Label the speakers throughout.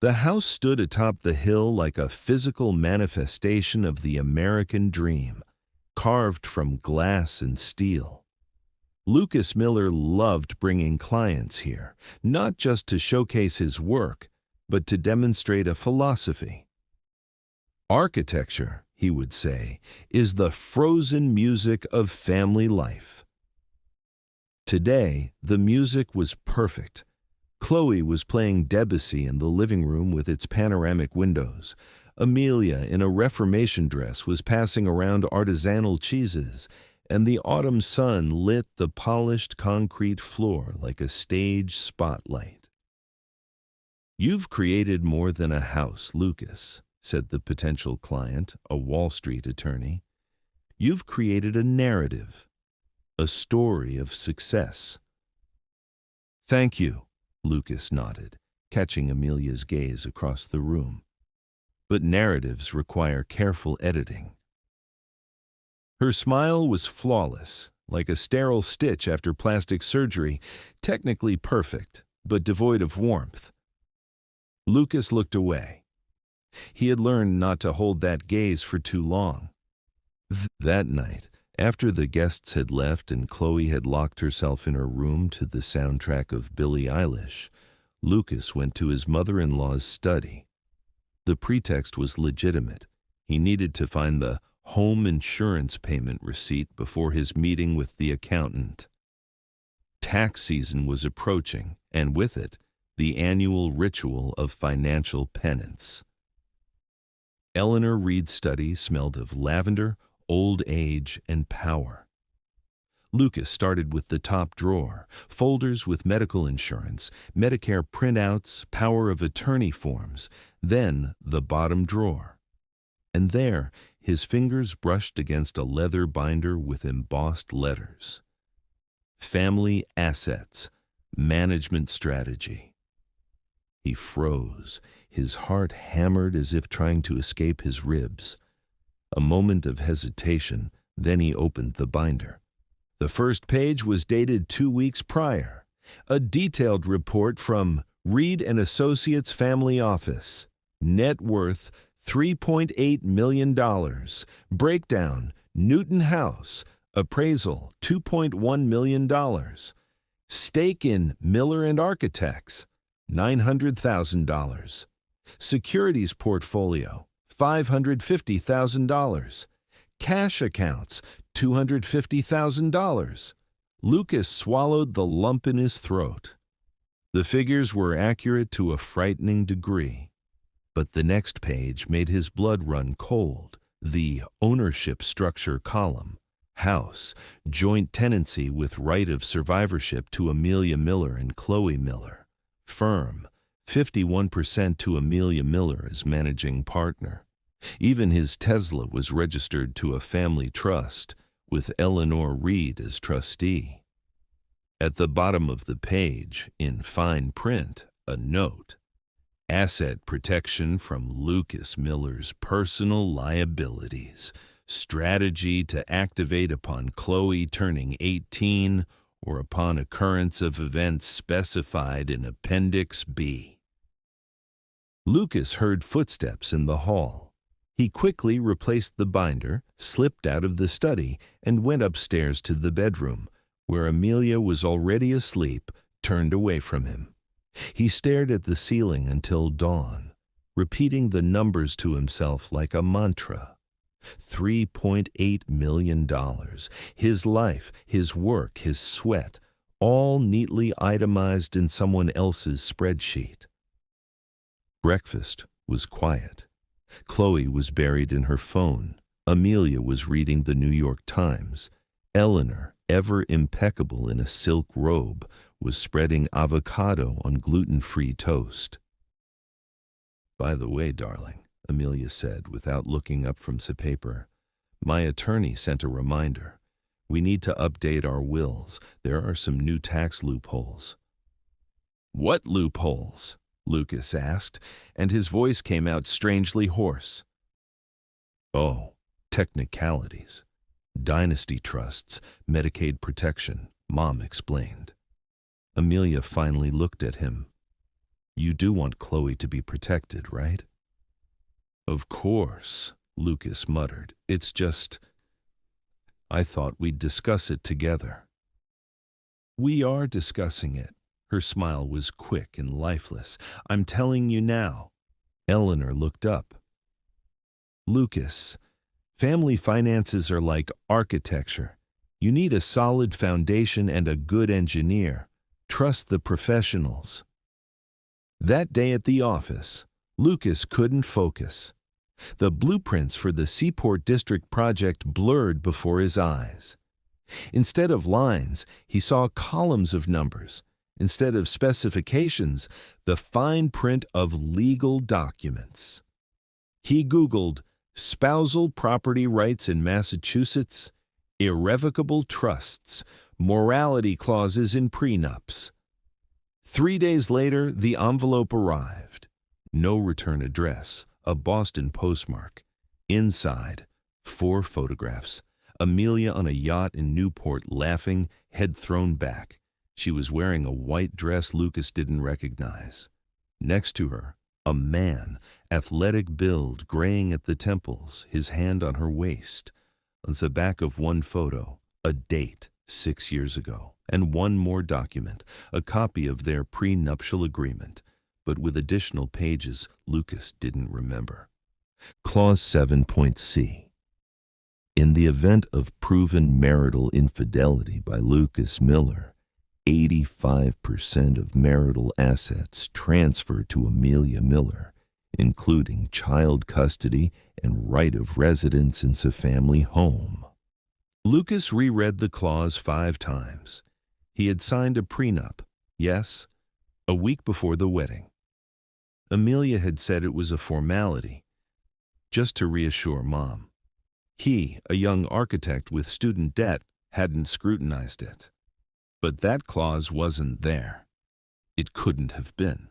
Speaker 1: The house stood atop the hill like a physical manifestation of the American dream, carved from glass and steel. Lucas Miller loved bringing clients here, not just to showcase his work, but to demonstrate a philosophy. Architecture, he would say, is the frozen music of family life. Today, the music was perfect. Chloe was playing Debussy in the living room with its panoramic windows. Amelia, in a Reformation dress, was passing around artisanal cheeses, and the autumn sun lit the polished concrete floor like a stage spotlight. "You've created more than a house, Lucas," said the potential client, a Wall Street attorney. "You've created a narrative, a story of success." "Thank you," Lucas nodded, catching Amelia's gaze across the room. "But narratives require careful editing." Her smile was flawless, like a sterile stitch after plastic surgery, technically perfect, but devoid of warmth. Lucas looked away. He had learned not to hold that gaze for too long. That night, after the guests had left and Chloe had locked herself in her room to the soundtrack of Billie Eilish, Lucas went to his mother-in-law's study. The pretext was legitimate. He needed to find the home insurance payment receipt before his meeting with the accountant. Tax season was approaching, and with it, the annual ritual of financial penance. Eleanor Reed's study smelled of lavender, old age, and power. Lucas started with the top drawer, folders with medical insurance, Medicare printouts, power of attorney forms, then the bottom drawer. And there, his fingers brushed against a leather binder with embossed letters. Family Assets, Management Strategy. He froze, his heart hammered as if trying to escape his ribs. A moment of hesitation, then he opened the binder. The first page was dated 2 weeks prior. A detailed report from Reed and Associates Family Office. Net worth $3.8 million. Breakdown, Newton House. Appraisal, $2.1 million. Stake in Miller and Architects, $900,000. Securities portfolio, $550,000. Cash accounts, $250,000. Lucas swallowed the lump in his throat. The figures were accurate to a frightening degree. But the next page made his blood run cold. The ownership structure column. House, joint tenancy with right of survivorship to Amelia Miller and Chloe Miller. Firm, 51% to Amelia Miller as managing partner. Even his Tesla was registered to a family trust, with Eleanor Reed as trustee. At the bottom of the page, in fine print, a note. Asset protection from Lucas Miller's personal liabilities. Strategy to activate upon Chloe turning 18 or upon occurrence of events specified in Appendix B. Lucas heard footsteps in the hall. He quickly replaced the binder, slipped out of the study, and went upstairs to the bedroom, where Amelia was already asleep, turned away from him. He stared at the ceiling until dawn, repeating the numbers to himself like a mantra. $3.8 million. His life, his work, his sweat, all neatly itemized in someone else's spreadsheet. Breakfast was quiet. Chloe was buried in her phone. Amelia was reading the New York Times. Eleanor, ever impeccable in a silk robe, was spreading avocado on gluten-free toast. "By the way, darling," Amelia said without looking up from the paper, "my attorney sent a reminder. We need to update our wills. There are some new tax loopholes." "What loopholes?" Lucas asked, and his voice came out strangely hoarse. "Oh, technicalities. Dynasty trusts, Medicaid protection," Mom explained. Amelia finally looked at him. You do want Chloe to be protected, right? Of course, Lucas muttered. It's just, I thought we'd discuss it together. We are discussing it. Her smile was quick and lifeless. I'm telling you now. Eleanor looked up. Lucas, family finances are like architecture. You need a solid foundation and a good engineer. Trust the professionals. That day at the office, Lucas couldn't focus. The blueprints for the Seaport District project blurred before his eyes. Instead of lines, he saw columns of numbers. Instead of specifications, the fine print of legal documents. He Googled spousal property rights in Massachusetts, irrevocable trusts, morality clauses in prenups. 3 days later, the envelope arrived. No return address, a Boston postmark. Inside, 4 photographs. Amelia on a yacht in Newport laughing, head thrown back. She was wearing a white dress Lucas didn't recognize. Next to her, a man, athletic build, graying at the temples, his hand on her waist. On the back of one photo, a date, 6 years ago, and one more document, a copy of their prenuptial agreement, but with additional pages Lucas didn't remember. Clause 7.c. In the event of proven marital infidelity by Lucas Miller, 85% of marital assets transfer to Amelia Miller, including child custody and right of residence in the family home. Lucas reread the clause 5 times. He had signed a prenup, yes, a week before the wedding. Amelia had said it was a formality, just to reassure Mom. He, a young architect with student debt, hadn't scrutinized it. But that clause wasn't there. It couldn't have been.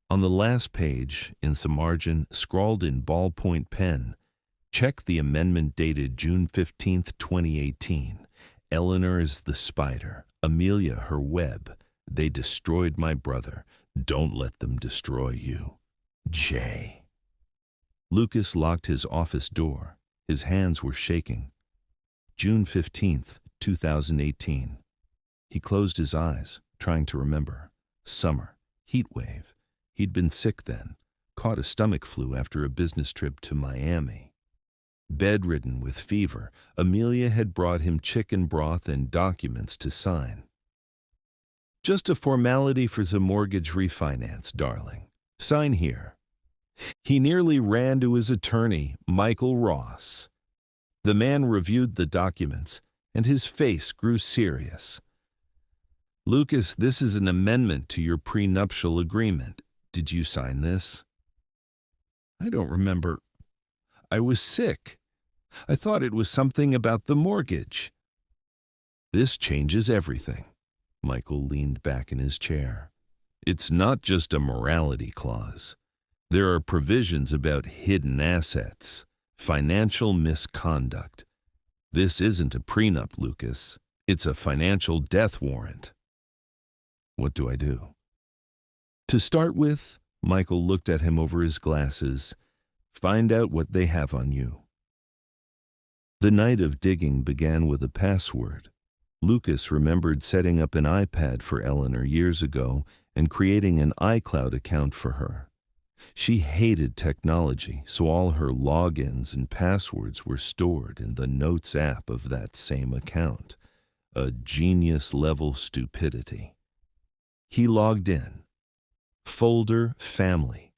Speaker 1: On the last page, in some margin, scrawled in ballpoint pen, check the amendment dated June 15, 2018. Eleanor is the spider, Amelia her web. They destroyed my brother. Don't let them destroy you. J. Lucas locked his office door. His hands were shaking. June 15, 2018. He closed his eyes, trying to remember. Summer, heat wave. He'd been sick then, caught a stomach flu after a business trip to Miami. Bedridden with fever, Amelia had brought him chicken broth and documents to sign. Just a formality for the mortgage refinance, darling. Sign here. He nearly ran to his attorney, Michael Ross. The man reviewed the documents, and his face grew serious. Lucas, this is an amendment to your prenuptial agreement. Did you sign this? I don't remember. I was sick. I thought it was something about the mortgage. This changes everything. Michael leaned back in his chair. It's not just a morality clause. There are provisions about hidden assets, financial misconduct. This isn't a prenup, Lucas. It's a financial death warrant. What do I do? To start with, Michael looked at him over his glasses. Find out what they have on you. The night of digging began with a password. Lucas remembered setting up an iPad for Eleanor years ago and creating an iCloud account for her. She hated technology, so all her logins and passwords were stored in the Notes app of that same account. A genius-level stupidity. He logged in. Folder Family.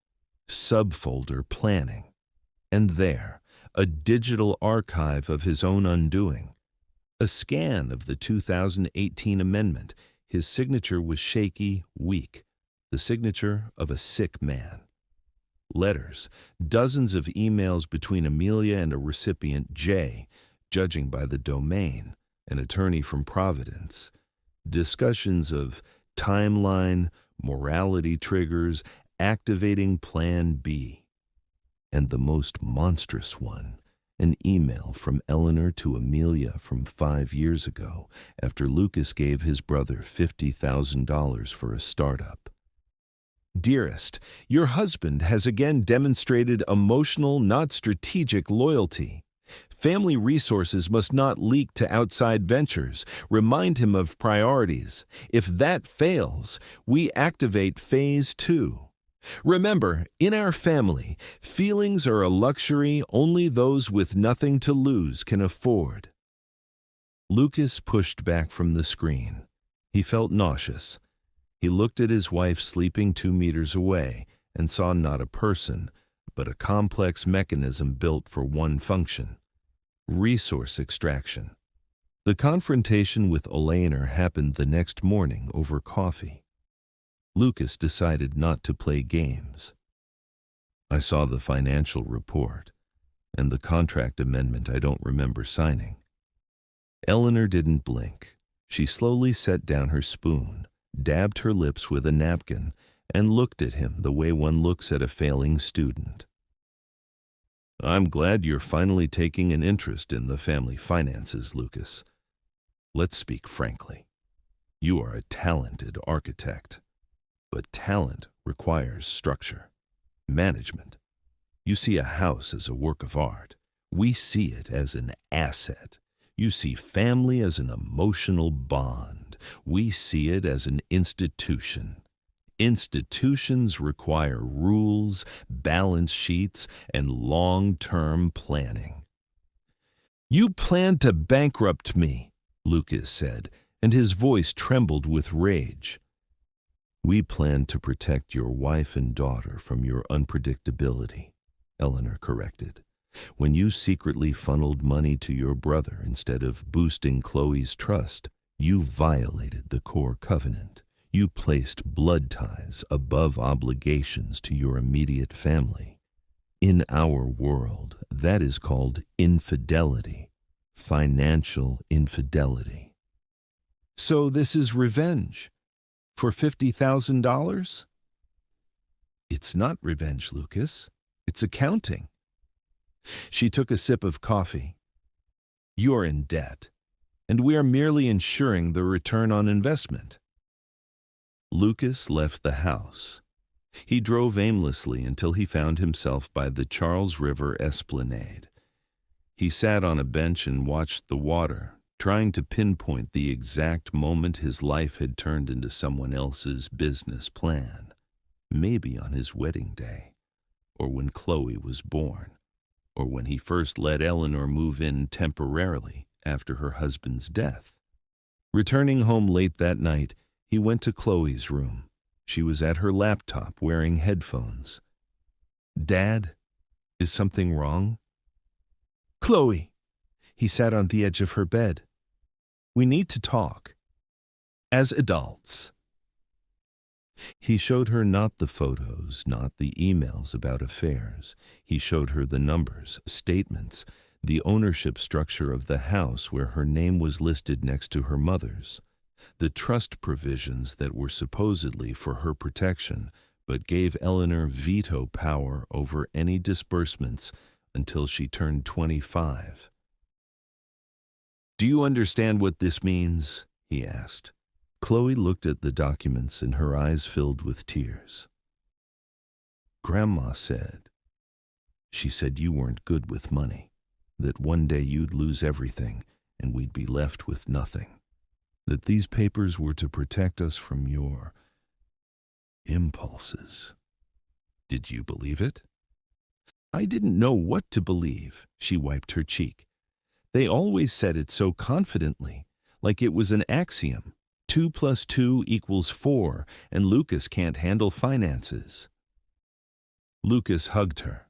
Speaker 1: Subfolder Planning. And there, a digital archive of his own undoing. A scan of the 2018 amendment. His signature was shaky, weak. The signature of a sick man. Letters, dozens of emails between Amelia and a recipient, J, judging by the domain, an attorney from Providence. Discussions of timeline, morality triggers, activating Plan B. And the most monstrous one, an email from Eleanor to Amelia from 5 years ago after Lucas gave his brother $50,000 for a startup. Dearest, your husband has again demonstrated emotional, not strategic loyalty. Family resources must not leak to outside ventures. Remind him of priorities. If that fails, we activate phase 2. Remember, in our family, feelings are a luxury only those with nothing to lose can afford. Lucas pushed back from the screen. He felt nauseous. He looked at his wife sleeping 2 meters away and saw not a person, but a complex mechanism built for one function: resource extraction. The confrontation with Oleander happened the next morning over coffee. Lucas decided not to play games. I saw the financial report and the contract amendment I don't remember signing. Eleanor didn't blink. She slowly set down her spoon, dabbed her lips with a napkin, and looked at him the way one looks at a failing student. I'm glad you're finally taking an interest in the family finances, Lucas. Let's speak frankly. You are a talented architect, but talent requires structure, management. You see a house as a work of art. We see it as an asset. You see family as an emotional bond. We see it as an institution. Institutions require rules, balance sheets, and long-term planning. You plan to bankrupt me, Lucas said, and his voice trembled with rage. We plan to protect your wife and daughter from your unpredictability, Eleanor corrected. When you secretly funneled money to your brother instead of boosting Chloe's trust, you violated the core covenant. You placed blood ties above obligations to your immediate family. In our world, that is called infidelity, financial infidelity. So this is revenge for $50,000? It's not revenge, Lucas. It's accounting. She took a sip of coffee. You're in debt, and we are merely ensuring the return on investment. Lucas left the house. He drove aimlessly until he found himself by the Charles River Esplanade. He sat on a bench and watched the water, trying to pinpoint the exact moment his life had turned into someone else's business plan. Maybe on his wedding day, or when Chloe was born, or when he first let Eleanor move in temporarily after her husband's death. Returning home late that night, he went to Chloe's room. She was at her laptop wearing headphones. Dad, is something wrong? Chloe, he sat on the edge of her bed. We need to talk. As adults. He showed her not the photos, not the emails about affairs. He showed her the numbers, statements, the ownership structure of the house where her name was listed next to her mother's, the trust provisions that were supposedly for her protection, but gave Eleanor veto power over any disbursements until she turned 25. Do you understand what this means? He asked. Chloe looked at the documents and her eyes filled with tears. Grandma said. She said you weren't good with money, that one day you'd lose everything and we'd be left with nothing, that these papers were to protect us from your impulses. Did you believe it? I didn't know what to believe. She wiped her cheek. They always said it so confidently, like it was an axiom. 2 + 2 = 4, and Lucas can't handle finances. Lucas hugged her.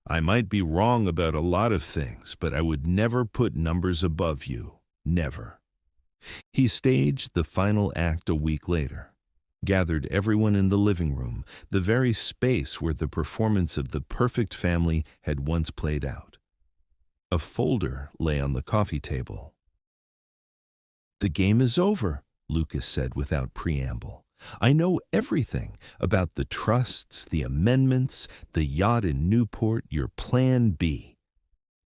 Speaker 1: I might be wrong about a lot of things, but I would never put numbers above you. Never. He staged the final act a week later, gathered everyone in the living room, the very space where the performance of the perfect family had once played out. A folder lay on the coffee table. The game is over, Lucas said without preamble. I know everything about the trusts, the amendments, the yacht in Newport, your plan B.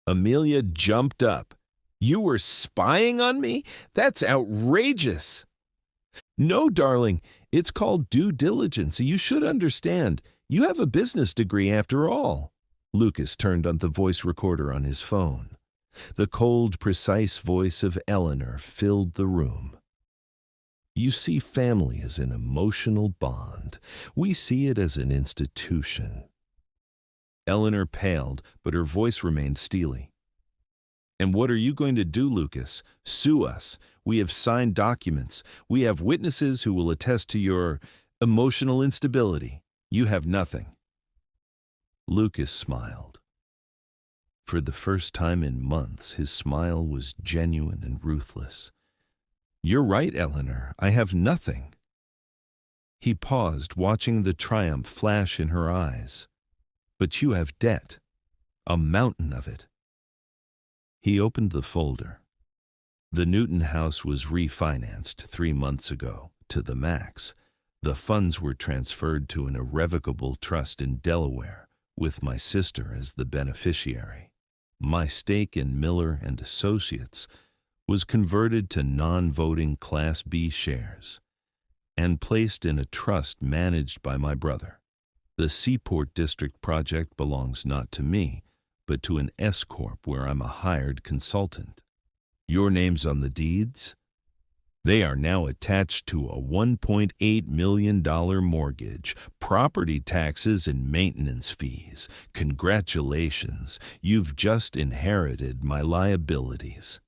Speaker 1: Amelia jumped up. You were spying on me? That's outrageous. No, darling, It's called due diligence. You should understand. You have a business degree after all. Lucas turned on the voice recorder on his phone. The cold, precise voice of Eleanor filled the room. You see family as an emotional bond. We see it as an institution. Eleanor paled, but her voice remained steely. And what are you going to do, Lucas? Sue us. We have signed documents. We have witnesses who will attest to your emotional instability. You have nothing. Lucas smiled. For the first time in months, his smile was genuine and ruthless. You're right, Eleanor. I have nothing. He paused, watching the triumph flash in her eyes. But you have debt. A mountain of it. He opened the folder. The Newton house was refinanced 3 months ago, to the max. The funds were transferred to an irrevocable trust in Delaware, with my sister as the beneficiary. My stake in Miller and Associates was converted to non-voting Class B shares and placed in a trust managed by my brother. The Seaport District project belongs not to me, but to an S-corp where I'm a hired consultant. Your name's on the deeds? They are now attached to a $1.8 million mortgage, property taxes and maintenance fees. Congratulations, you've just inherited my liabilities.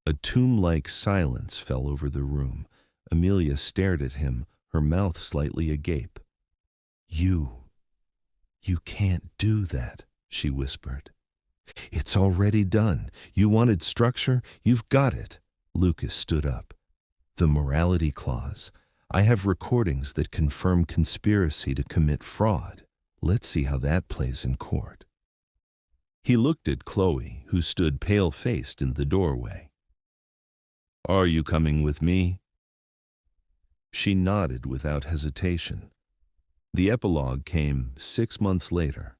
Speaker 1: A tomb-like silence fell over the room. Amelia stared at him, her mouth slightly agape. You can't do that, she whispered. It's already done. You wanted structure? You've got it. Lucas stood up. The morality clause. I have recordings that confirm conspiracy to commit fraud. Let's see how that plays in court. He looked at Chloe, who stood pale-faced in the doorway. Are you coming with me? She nodded without hesitation. The epilogue came 6 months later.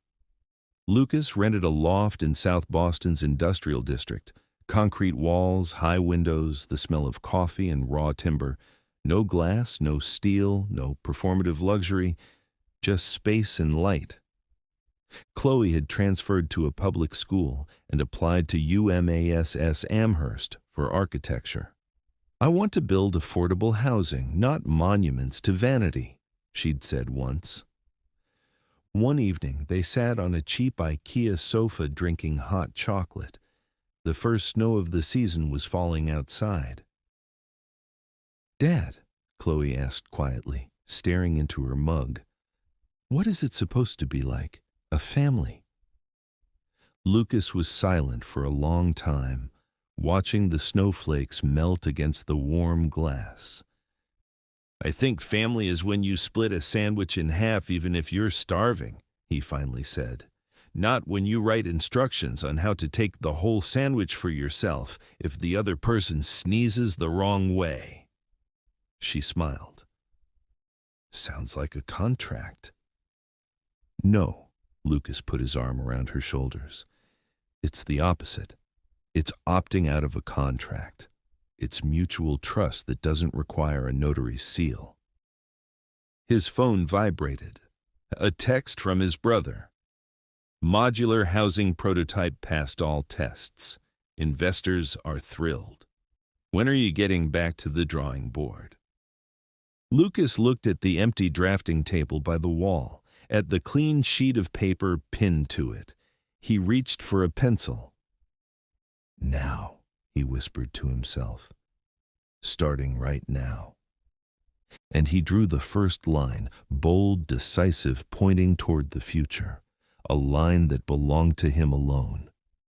Speaker 1: Lucas rented a loft in South Boston's industrial district. Concrete walls, high windows, the smell of coffee and raw timber. No glass, no steel, no performative luxury, just space and light. Chloe had transferred to a public school and applied to UMass Amherst for architecture. I want to build affordable housing, not monuments to vanity, she'd said once. One evening, they sat on a cheap IKEA sofa drinking hot chocolate. The first snow of the season was falling outside. Dad, Chloe asked quietly, staring into her mug, what is it supposed to be like? A family? Lucas was silent for a long time, watching the snowflakes melt against the warm glass. I think family is when you split a sandwich in half even if you're starving, he finally said. Not when you write instructions on how to take the whole sandwich for yourself if the other person sneezes the wrong way. She smiled. Sounds like a contract. No. Lucas put his arm around her shoulders. It's the opposite. It's opting out of a contract. It's mutual trust that doesn't require a notary's seal. His phone vibrated. A text from his brother. Modular housing prototype passed all tests. Investors are thrilled. When are you getting back to the drawing board? Lucas looked at the empty drafting table by the wall, at the clean sheet of paper pinned to it. He reached for a pencil. Now, he whispered to himself, starting right now. And he drew the first line, bold, decisive, pointing toward the future, a line that belonged to him alone.